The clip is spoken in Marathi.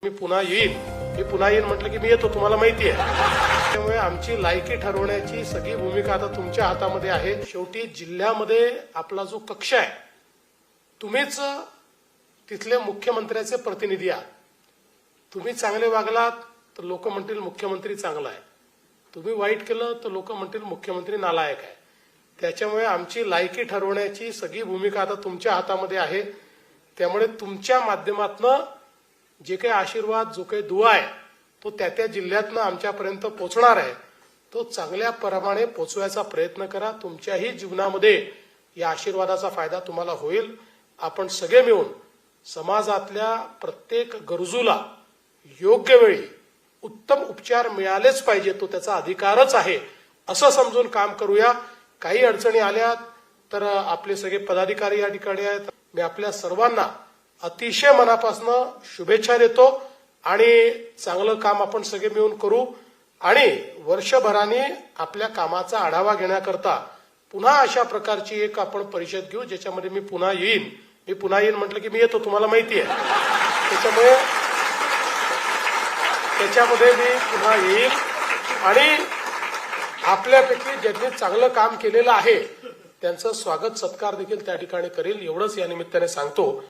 मी पुन्हा येईन म्हटलं की मी येतो, तुम्हाला माहिती आहे. त्यामुळे आमची लायकी ठरवण्याची सगळी भूमिका आता तुमच्या हातामध्ये आहे. शेवटी जिल्ह्यामध्ये आपला जो कक्ष आहे, तुम्हीच तिथले मुख्यमंत्र्याचे प्रतिनिधी आहात. तुम्ही चांगले वागलात तर लोक म्हणतील मुख्यमंत्री चांगला आहे, तुम्ही वाईट केलं तर लोक म्हणतील मुख्यमंत्री नालायक आहे. त्याच्यामुळे आमची लायकी ठरवण्याची सगळी भूमिका आता तुमच्या हातामध्ये आहे. त्यामुळे तुमच्या माध्यमातून जे काही आशीर्वाद, जो काही दुआ आहे, तो त्या जिल्ह्यातनं आमच्यापर्यंत पोहोचणार आहे. तो चांगल्या प्रमाणे पोहोचवायचा प्रयत्न करा. तुमच्याही जीवनामध्ये या आशीर्वादाचा फायदा तुम्हाला होईल. आपण सगळे मिळून समाजातल्या प्रत्येक गरजूला योग्य वेळी उत्तम उपचार मिळालेच पाहिजे, तो त्याचा अधिकारच आहे असं समजून काम करूया. काही अडचणी आल्या तर आपले सगळे पदाधिकारी या ठिकाणी आहेत. मी आपल्या सर्वांना अतिशय मनापासून शुभेच्छा देतो आणि चांगलं काम आपण सगळे मिळून करू. आणि वर्षभराने आपल्या कामाचा आढावा घेण्याकरता पुन्हा अशा प्रकारची एक आपण परिषद घेऊ, ज्याच्यामध्ये मी पुन्हा येईन म्हटलं की मी येतो, तुम्हाला माहिती आहे. त्याच्यामध्ये मी पुन्हा येईल आणि आपल्यापैकी ज्यांनी चांगलं काम केलेलं आहे त्यांचं स्वागत सत्कार देखील त्या ठिकाणी करेल. एवढंच या निमित्ताने सांगतो.